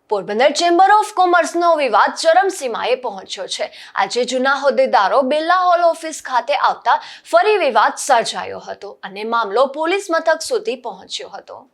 Porbandar chamber of કોમર્સનો વિવાદ ચરમસીમાએ પહોંચ્યો છે। આજે જૂના હોદ્દેદારો બિરલા હોલ ઓફિસ ખાતે આવતા ફરી વિવાદ સર્જાયો હતો અને મામલો પોલીસ મથક સુધી પહોંચ્યો હતો।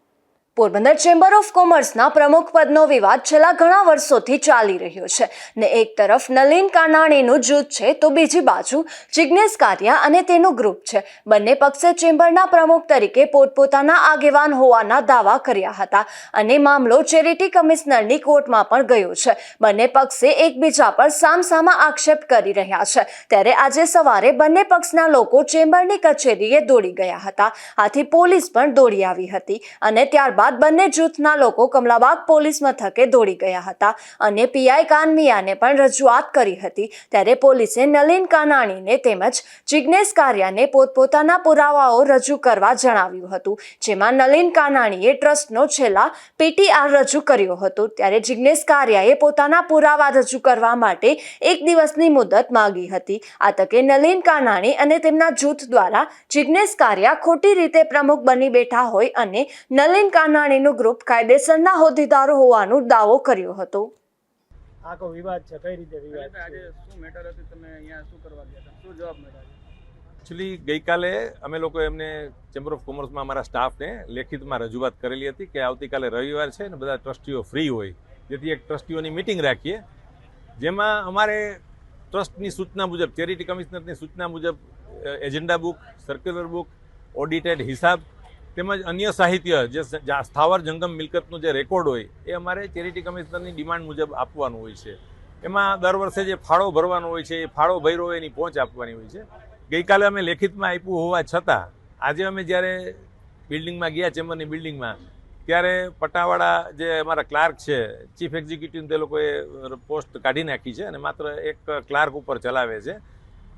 પોરબંદર ચેમ્બર ઓફ કોમર્સના પ્રમુખ પદનો વિવાદ છેલ્લા ઘણા વર્ષોથી ચાલી રહ્યો છે ને એક તરફ નલિન કાનાણીનું જૂથ છે તો બીજી બાજુ જિગ્નેશ કારિયા અને તેનું ગ્રુપ છે। બંને પક્ષે ચેમ્બરના પ્રમુખ તરીકે પોતપોતાના આગેવાન હોવાના દાવા કર્યા હતા અને મામલો ચેરિટી કમિશનરની કોર્ટમાં પણ ગયો છે। બંને પક્ષે એકબીજા પર સામસામા આક્ષેપ કરી રહ્યા છે। ત્યારે આજે સવારે બંને પક્ષના લોકો ચેમ્બરની કચેરીએ દોડી ગયા હતા। આથી પોલીસ પણ દોડી આવી હતી અને ત્યારબાદ બંને જૂથના લોકો કમલાબાગ પોલીસ મથકે દોડી ગયા હતા અને પીઆઈ કાનમિયાને પણ રજૂઆત કરી હતી। ત્યારે પોલીસે નલિન કાનાણીને તેમજ જિગ્નેશ કારિયાને પોતપોતાના પુરાવાઓ રજૂ કરવા જણાવ્યું હતું, જેમાં નલિન કાનાણીએ ટ્રસ્ટનો છેલ્લા પીટીઆર રજૂ કર્યો હતો। ત્યારે જિગ્નેશ કારિયાએ પોતાના પુરાવા રજૂ કરવા માટે એક દિવસની મુદત માંગી હતી। આ તકે નલિન કાનાણી અને તેમના જૂથ દ્વારા જિગ્નેશ કારિયા ખોટી રીતે પ્રમુખ બની બેઠા હોય અને નલિન કાનાણીનું ગ્રુપ કાયદેસરના હોદ્દેદારો હોવાનો દાવો કર્યો હતો। આખો વિવાદ છે, કઈ રીતે વિવાદ છે? આજે શું મેટર હતી, તમે અહીંયા શું કરવા ગયા હતા, શું જવાબ મળ્યો? એકચ્યુઅલી ગઈકાલે અમે લોકો એમને ચેમ્બર ઓફ કોમર્સમાં અમારા સ્ટાફને લેખિતમાં રજૂઆત કરેલી હતી કે આવતીકાલે રવિવાર છે ને બધા ટ્રસ્ટીઓ ફ્રી હોય, જેથી એક ટ્રસ્ટીઓની મિટિંગ રાખીએ, જેમાં અમારે ટ્રસ્ટની સૂચના મુજબ, ચેરિટી કમિશનરની સૂચના મુજબ agenda book, circular book, audited હિસાબ તેમજ અન્ય સાહિત્ય જે સ્થાવર જંગમ મિલકતનું જે રેકોર્ડ હોય એ અમારે ચેરિટી કમિશનરની ડિમાન્ડ મુજબ આપવાનું હોય છે। એમાં દર વર્ષે જે ફાળો ભરવાનો હોય છે એ ફાળો ભર્યો હોય એની પહોંચ આપવાની હોય છે। ગઈકાલે અમે લેખિતમાં આપ્યું હોવા છતાં આજે અમે જ્યારે બિલ્ડિંગમાં ગયા, ચેમ્બરની બિલ્ડિંગમાં, ત્યારે પટાવાળા જે અમારા ક્લાર્ક છે, ચીફ એક્ઝિક્યુટિવ, તે લોકોએ પોસ્ટ કાઢી નાખી છે અને માત્ર એક ક્લાર્ક ઉપર ચલાવે છે।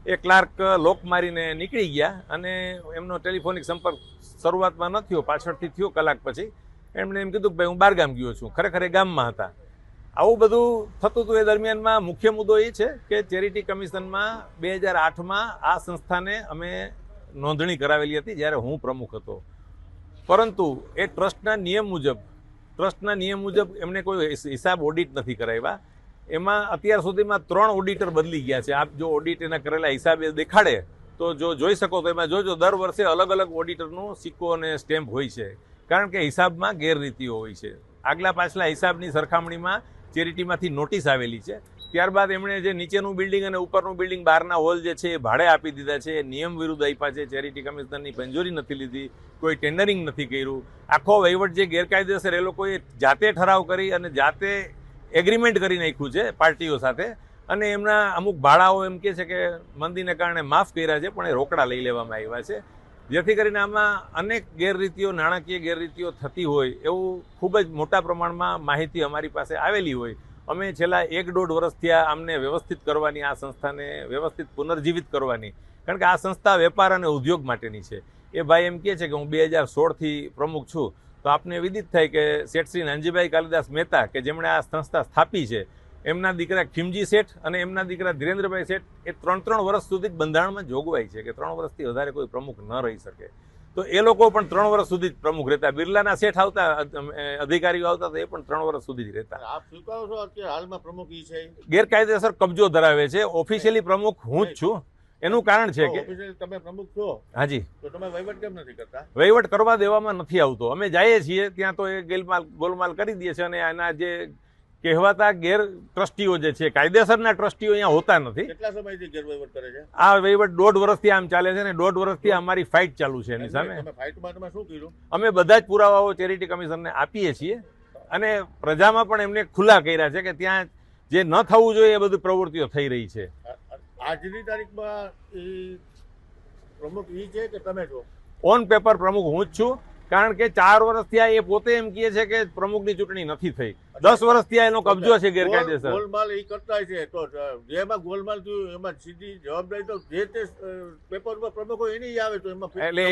એ ક્લાર્ક લોક મારીને નીકળી ગયા અને એમનો ટેલિફોનિક સંપર્ક શરૂઆતમાં ન થયો, પાછળથી થયો કલાક પછી। એમણે એમ કીધું કે ભાઈ હું બહારગામ ગયો છું, ખરેખર એ ગામમાં હતા। આવું બધું થતું હતું। એ દરમિયાનમાં મુખ્ય મુદ્દો એ છે કે ચેરિટી કમિશનમાં 2008માં આ સંસ્થાને અમે નોંધણી કરાવેલી હતી જ્યારે હું પ્રમુખ હતો, પરંતુ એ ટ્રસ્ટના નિયમ મુજબ એમણે કોઈ હિસાબ ઓડિટ નથી કરાવ્યા। એમાં અત્યાર સુધીમાં 3 ઓડિટર બદલી ગયા છે। આપ જો ઓડિટ એના કરેલા હિસાબે દેખાડે તો જો જોઈ શકો તો એમાં જોજો દર વર્ષે અલગ અલગ ઓડિટરનું સિક્કો અને સ્ટેમ્પ હોય છે, કારણ કે હિસાબમાં ગેરરીતિઓ હોય છે। આગલા પાછલા હિસાબની સરખામણીમાં ચેરિટીમાંથી નોટિસ આવેલી છે। ત્યારબાદ એમણે જે નીચેનું બિલ્ડિંગ અને ઉપરનું બિલ્ડિંગ, બહારના હોલ જે છે એ ભાડે આપી દીધા છે, નિયમ વિરુદ્ધ આપ્યા છે, ચેરિટી કમિશનરની મંજૂરી નથી લીધી, કોઈ ટેન્ડરિંગ નથી કર્યું। આખો વહીવટ જે ગેરકાયદેસર એ લોકોએ જાતે ઠરાવ કરી અને જાતે એગ્રીમેન્ટ કરી નાખ્યું છે પાર્ટીઓ સાથે, અને એમના અમુક ભાડાઓ એમ કહે છે કે મંદીને કારણે માફ કર્યા છે, પણ એ રોકડા લઈ લેવામાં આવ્યા છે, જેથી કરીને આમાં અનેક ગેરરીતિઓ, નાણાકીય ગેરરીતિઓ થતી હોય એવું ખૂબ જ મોટા પ્રમાણમાં માહિતી અમારી પાસે આવેલી હોય। અમે છેલ્લા 1-1.5 વર્ષથી આમને વ્યવસ્થિત કરવાની, આ સંસ્થાને વ્યવસ્થિત પુનર્જીવિત કરવાની, કારણ કે આ સંસ્થા વેપાર અને ઉદ્યોગ માટેની છે। એ ભાઈ એમ કહે છે કે હું 2016થી પ્રમુખ છું, તો આપને વિદિત થાય કે શેઠ શ્રી નાનજીભાઈ કાલિદાસ મહેતા, કે જેમણે આ સંસ્થા સ્થાપી છે, એમના દીકરા ખીમજી શેઠ અને એમના દીકરા ધીરેન્દ્રભાઈ શેઠ, એ 3 વર્ષ સુધી જ બંધારણમાં જોગવાઈ છે કે 3 વર્ષથી વધારે કોઈ પ્રમુખ ન રહી શકે। તો એ લોકો પણ 3 વર્ષ સુધી જ પ્રમુખ રહેતા। બિરલાના શેઠ આવતા, અધિકારીઓ આવતા તો એ પણ 3 વર્ષ સુધી જ રહેતા। આપ સ્વીકારો છો કે હાલમાં પ્રમુખ ઈ છે ગેરકાયદેસર કબજો ધરાવે છે। ઓફિશિયલી પ્રમુખ હું જ છું। એનું કારણ છે કે તમે પ્રમુખ છો, હાજી, તો તમે વહીવટ કેમ નથી કરતા? વહીવટ કરવા દેવામાં નથી આવતો। અમે જઈએ છીએ ત્યાં તો એ ગોલમાલ કરી દે છે અને એના જે કહેવાતા ગેર ટ્રસ્ટીઓ જે છે, કાયદેસરના ટ્રસ્ટીઓ અહીંયા હોતા નથી। કેટલા સમયથી ગેરવહીવટ કરે છે? આ વહીવટ 1.5 વર્ષથી આમ ચાલે છે ને 1.5 વર્ષથી અમારી ફાઇટ ચાલુ છે એની સામે। તમે ફાઇટમાં તમે શું કર્યું? અમે બધા જ પુરાવાઓ ચેરિટી કમિશનને આપીએ છીએ અને પ્રજામાં પણ એમને ખુલ્લા કર્યા છે કે ત્યાં જે ન થવું જોઈએ એ બધી પ્રવૃત્તિઓ થઈ રહી છે। આજની તારીખમાં પ્રમુખ ઈ છે કે તમે છો? ઓન પેપર પ્રમુખ હું જ છું, કારણ કે 4 વર્ષથી આ એ પોતે એમ કહે છે કે પ્રમુખની ચૂંટણી નથી થઈ। 10 વર્ષથી એનો કબજો છે ગેરકાયદેસર। ગોલમાલ એ કરતા છે, તો જેમાં ગોલમાલ થયું એમાં સીધી જવાબદારી તો જે તે પેપર પર પ્રમુખ હોય એની આવે, તો એમાં એટલે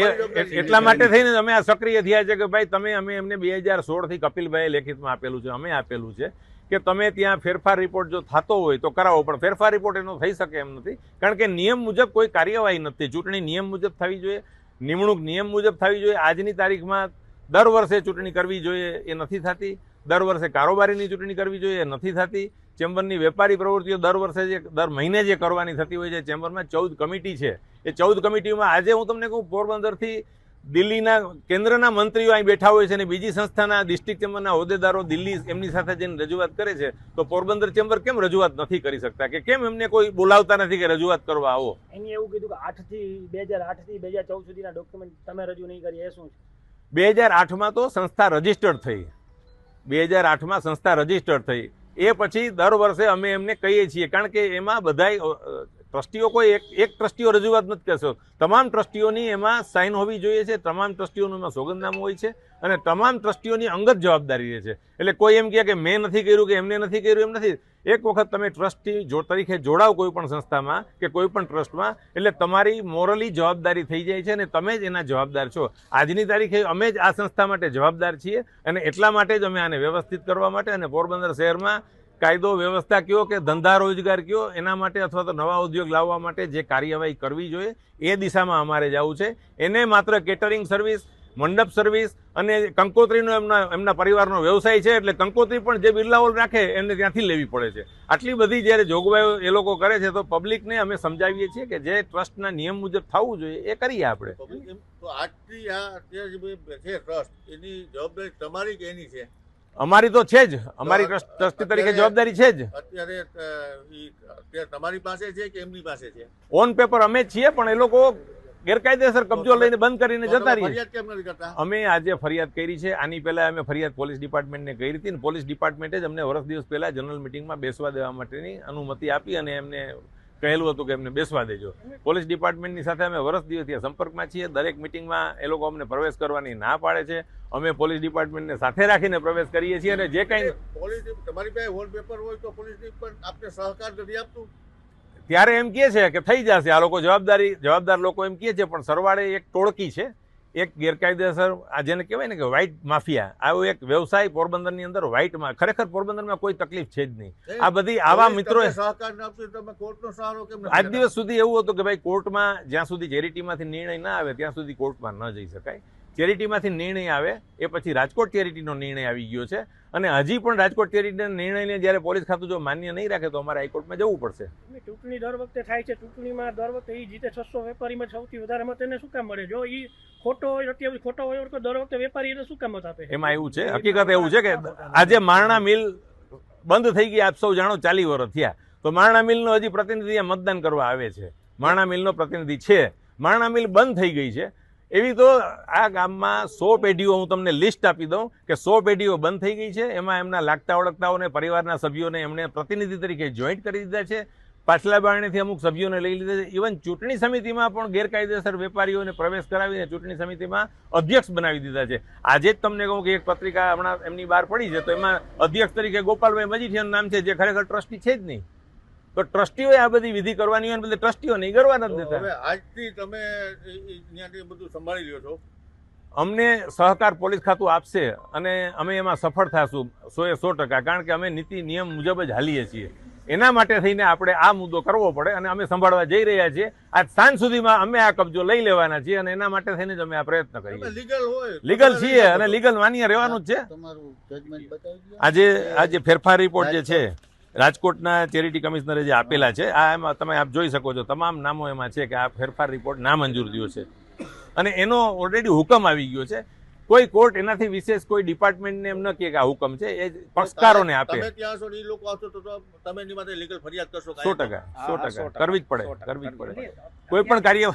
એટલા માટે થઈને અમે આ સક્રિય થયા છે કે ભાઈ તમે, અમે એમને 2016થી કપિલભાઈએ લેખિતમાં આપેલું છે, અમે આપેલું છે કે તમે ત્યાં ફેરફાર રિપોર્ટ જો થતો હોય તો કરાવો, પણ ફેરફાર રિપોર્ટ એનો થઈ શકે એમ નથી, કારણ કે નિયમ મુજબ કોઈ કાર્યવાહી નથી। ચૂંટણી નિયમ મુજબ થવી જોઈએ, નિમણૂક નિયમ મુજબ થવી જોઈએ। આજની તારીખમાં દર વર્ષે ચૂંટણી કરવી જોઈએ, એ નથી થતી। દર વર્ષે કારોબારીની ચૂંટણી કરવી જોઈએ, નથી થતી. ચેમ્બરની વેપારી પ્રવૃત્તિઓ દર વર્ષે દર મહિને જે કરવાની થતી હોય છે. ચેમ્બરમાં 14 કમિટી છે. એ 14 કમિટીમાં આજે હું તમને કહું, પોરબંદરથી દિલ્હીના કેન્દ્રના મંત્રીઓ અહીં બેઠા હોય છે અને બીજી સંસ્થાના ડિસ્ટ્રિક્ટ ચેમ્બરના હોદ્દેદારો દિલ્હી એમની સાથે જઈને રજૂઆત કરે છે. તો પોરબંદર ચેમ્બર કેમ રજૂઆત નથી કરી શકતા, કે કેમ એમને કોઈ બોલાવતા નથી કે રજૂઆત કરવા આવો? એને એવું કીધું કે 2008 થી 2014 સુધીના ડોક્યુમેન્ટ તમે રજૂ નહીં કરી, એ શું છે? 2008માં તો સંસ્થા રજીસ્ટર્ડ થઈ. 2008માં સંસ્થા રજીસ્ટર્ડ થઈ. એ પછી દર વર્ષે અમે એમને કહીએ છીએ, કારણ કે એમાં બધાય ટ્રસ્ટીઓ કોઈ એક ટ્રસ્ટીઓ રજૂઆત નથી કરશો. તમામ ટ્રસ્ટીઓની એમાં સાઇન હોવી જોઈએ છે. તમામ ટ્રસ્ટીઓનું એમાં સોગંદનામું હોય છે અને તમામ ટ્રસ્ટીઓની અંગત જવાબદારી રહે છે. એટલે કોઈ એમ કહે કે મેં નથી કર્યું કે એમને નથી કર્યું, એમ નથી. એક વખત તમે ટ્રસ્ટી તરીકે જોડાવ કોઈ પણ સંસ્થામાં કે કોઈ પણ ટ્રસ્ટમાં, એટલે તમારી મોરલી જવાબદારી થઈ જાય છે અને તમે જ એના જવાબદાર છો. આજની તારીખે અમે જ આ સંસ્થા માટે જવાબદાર છીએ અને એટલા માટે જ અમે આને વ્યવસ્થિત કરવા માટે અને પોરબંદર શહેરમાં કાયદો વ્યવસ્થા કયો કે ધંધા રોજગાર કયો એના માટે અથવા તો નવા ઉદ્યોગ લાવવા માટે જે કાર્યવાહી કરવી જોઈએ એ દિશામાં અમારે જવું છે. એને માત્ર કેટરિંગ સર્વિસ, મંડપ સર્વિસ અને કંકોત્રીનો એમના પરિવારનો વ્યવસાય છે, એટલે કંકોત્રી પણ જે બિરલાઓ રાખે એને ત્યાંથી લેવી પડે છે. આટલી બધી જ્યારે જોગવાઈઓ એ લોકો કરે છે તો પબ્લિકને અમે સમજાવીએ છીએ કે જે ટ્રસ્ટના નિયમ મુજબ થવું જોઈએ એ કરીએ આપણે. તો આજથી આ અત્યારે જે છે ટ્રસ્ટ, એની જવાબદારી તમારી કે એની છે? અમારી તો છે જ. અમારી ટ્રસ્ટી તરીકે જવાબદારી છે જ. અત્યારે તમારી પાસે છે કે એમની પાસે છે? ઓન પેપર અમે જ છીએ, પણ એ લોકો ગેરકાયદેસર કબજો લઈને બંધ કરીને જતા રહીએ. ફરિયાદ કેમ નથી કરતા? અમે આજે ફરિયાદ કરી છે. આની પહેલા અમે ફરિયાદ પોલીસ ડિપાર્ટમેન્ટને કરી હતી અને પોલીસ ડિપાર્ટમેન્ટે જ અમને વર્ષ દિવસ પહેલા જનરલ મિટિંગમાં બેસવા દેવા માટેની અનુમતિ આપી અને એમને કહેલું હતું કે એમને બેસવા દેજો. પોલીસ ડિપાર્ટમેન્ટની સાથે અમે વર્ષ દિવસથી સંપર્કમાં છીએ. દરેક મિટિંગમાં એ લોકો અમને પ્રવેશ કરવાની ના પાડે છે. અમે પોલીસ ડિપાર્ટમેન્ટને સાથે રાખીને પ્રવેશ કરીએ છીએ અને જે કંઈ પોલીસ તમારી પાસે વોલપેપર હોય તો પોલીસની પણ આપને સહકાર નથી આપતું? ત્યારે એમ કહે છે કે થઈ જશે, આ લોકો જવાબદાર લોકો એમ કહે છે, પણ સરવાળે એક ટોળકી છે, એક ગેરકાયદેસર આ જેને કહેવાય ને કે વ્હાઇટ માફિયા, આવો એક વ્યવસાય પોરબંદરની અંદર વ્હાઇટમાં. ખરેખર પોરબંદરમાં કોઈ તકલીફ છે જ નહીં. આ બધી આવા મિત્રો સહકાર ન આપતું તમે કોર્ટનો સહારો કેમ? આજ દિવસ સુધી એવું હતું કે ભાઈ કોર્ટમાં જ્યાં સુધી ચેરિટીમાંથી નિર્ણય ના આવે ત્યાં સુધી કોર્ટમાં ન જઈ શકાય. ચેરિટીમાંથી નિર્ણય આવે એ પછી રાજકોટ ચેરિટીનો નિર્ણય આવી ગયો છે અને હજી પણ રાજકોટ ચેરિટીના નિર્ણયને જ્યારે પોલીસ ખાતું જો માન્ય નહીં રાખે તો અમારે હાઈકોર્ટમાં જવું પડશે. ચૂંટણી દર વખતે થાય છે, ચૂંટણીમાં દર વખતે એ જીતે 600 વેપારીમાં સૌથી વધારે મત એને શું કામ મળે? જો એ ખોટો હોય, અત્યારે ખોટો હોય તો દર વખતે વેપારી એને શું કામ મત આપે? એમાં એવું છે, હકીકત એવું છે કે આજે મારણા મિલ બંધ થઈ ગઈ, આપ સૌ જાણો 40 વર્ષ થયા, તો મારણા મિલનો હજી પ્રતિનિધિ મતદાન કરવા આવે છે. મારણા મિલનો પ્રતિનિધિ છે, મારણા મિલ બંધ થઈ ગઈ છે. એવી તો આ ગામમાં 100 પેઢીઓ, હું તમને લિસ્ટ આપી દઉં કે 100 પેઢીઓ બંધ થઈ ગઈ છે. એમાં એમના લાગતા ઓળખતાઓને, પરિવારના સભ્યોને એમણે પ્રતિનિધિ તરીકે જોઈન્ટ કરી દીધા છે. પાછલા બારણેથી અમુક સભ્યોને લઈ લીધા છે. ઇવન ચૂંટણી સમિતિમાં પણ ગેરકાયદેસર વેપારીઓને પ્રવેશ કરાવીને ચૂંટણી સમિતિમાં અધ્યક્ષ બનાવી દીધા છે. આજે જ તમને કહું કે એક પત્રિકા હમણાં એમની બહાર પડી છે, તો એમાં અધ્યક્ષ તરીકે ગોપાલભાઈ મજીઠિયાનું નામ છે, જે ખરેખર ટ્રસ્ટી છે જ નહીં. તો ટ્રસ્ટીઓએ આ બધી વિધિ કરવાની હોય, બધી ટ્રસ્ટીઓ નહીં કરવા નથી દેતા. હવે આજથી તમે ત્યાંથી બધું સંભાળી લ્યો છો. અમને સહકાર પોલીસ ખાતું આપશે અને અમે એમાં સફળ થશું 100%, કારણ કે અમે નીતિ નિયમ મુજબ જ હાલીએ છીએ. એના માટે થઈને આપણે આ મુદ્દો કરવો પડે અને અમે સંભાળવા જઈ રહ્યા છીએ. આજ સાંજ સુધીમાં અમે આ કબજો લઈ લેવાના છીએ અને એના માટે થઈને જ અમે આ પ્રયત્ન કરીએ. લીગલ છીએ અને લીગલ માન્ય રહેવાનું જ છે. આજે ફેરફાર રિપોર્ટ જે છે રાજકોટના ચેરિટી કમિશનરે જે આપેલા છે, આ એમાં તમે આપ જોઈ શકો છો, તમામ નામો એમાં છે કે આ ફેરફાર રિપોર્ટ નામંજૂર થયો છે અને એનો ઓલરેડી હુકમ આવી ગયો છે. કોઈ કોર્ટ એનાથી વિશેષ કોઈ ડિપાર્ટમેન્ટને એમ ન કહે કે આ હુકમ છે, એ પક્ષકારોને આપે. તમે ત્યાં સુધી લોકો આવશો તો તમે એની માટે લીગલ ફરિયાદ કરશો? 100% કરવી જ પડે. કોઈ પણ કાર્ય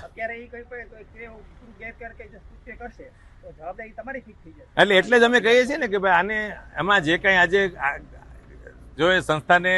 એટલે જ અમે કહીએ છીએ ને કે ભાઈ આને એમાં જે કંઈ આજે જો એ સંસ્થાને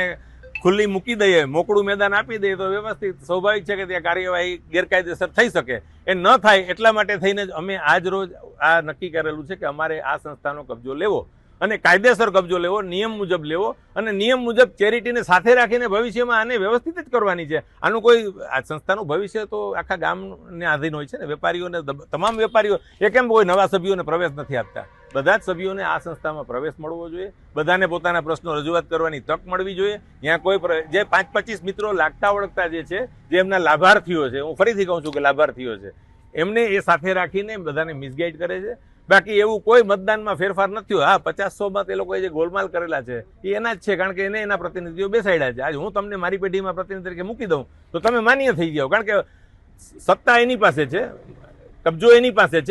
ખુલ્લી મૂકી દઈએ, મોકળું મેદાન આપી દઈએ તો વ્યવસ્થિત સ્વાભાવિક છે કે ત્યાં કાર્યવાહી ગેરકાયદેસર થઈ શકે. એ ન થાય એટલા માટે થઈને જ અમે આજ રોજ આ નક્કી કરેલું છે કે અમારે આ સંસ્થાનો કબજો લેવો અને કાયદેસર કબજો લેવો, નિયમ મુજબ લેવો અને નિયમ મુજબ ચેરિટીને સાથે રાખીને ભવિષ્યમાં આને વ્યવસ્થિત જ કરવાની છે. આનું કોઈ આ સંસ્થાનું ભવિષ્ય તો આખા ગામને આધીન હોય છે ને. વેપારીઓને, તમામ વેપારીઓ એ કેમ કોઈ નવા સભ્યોને પ્રવેશ નથી આપતા? બધા જ સભ્યોને આ સંસ્થામાં પ્રવેશ મળવો જોઈએ. બધાને પોતાના પ્રશ્નો રજૂઆત કરવાની તક મળવી જોઈએ. ત્યાં કોઈ જે 5-25 મિત્રો લાગતા ઓળખતા જે છે, જે એમના લાભાર્થીઓ છે, હું ફરીથી કહું છું કે લાભાર્થીઓ છે, એમને એ સાથે રાખીને બધાને મિસગાઈડ કરે છે. બાકી એવું કોઈ મતદાનમાં ફેરફાર નથી થયો. હા, 50-100 મત એ લોકોએ જે ગોલમાલ કરેલા છે એ એના જ છે, કારણ કે એને એના પ્રતિનિધિઓ બેસાડ્યા છે. આજે હું તમને મારી પેઢીમાં પ્રતિનિધિ તરીકે મૂકી દઉં તો તમે માન્ય થઈ જાઓ, કારણ કે સત્તા એની પાસે છે, કબજો એની પાસે છે.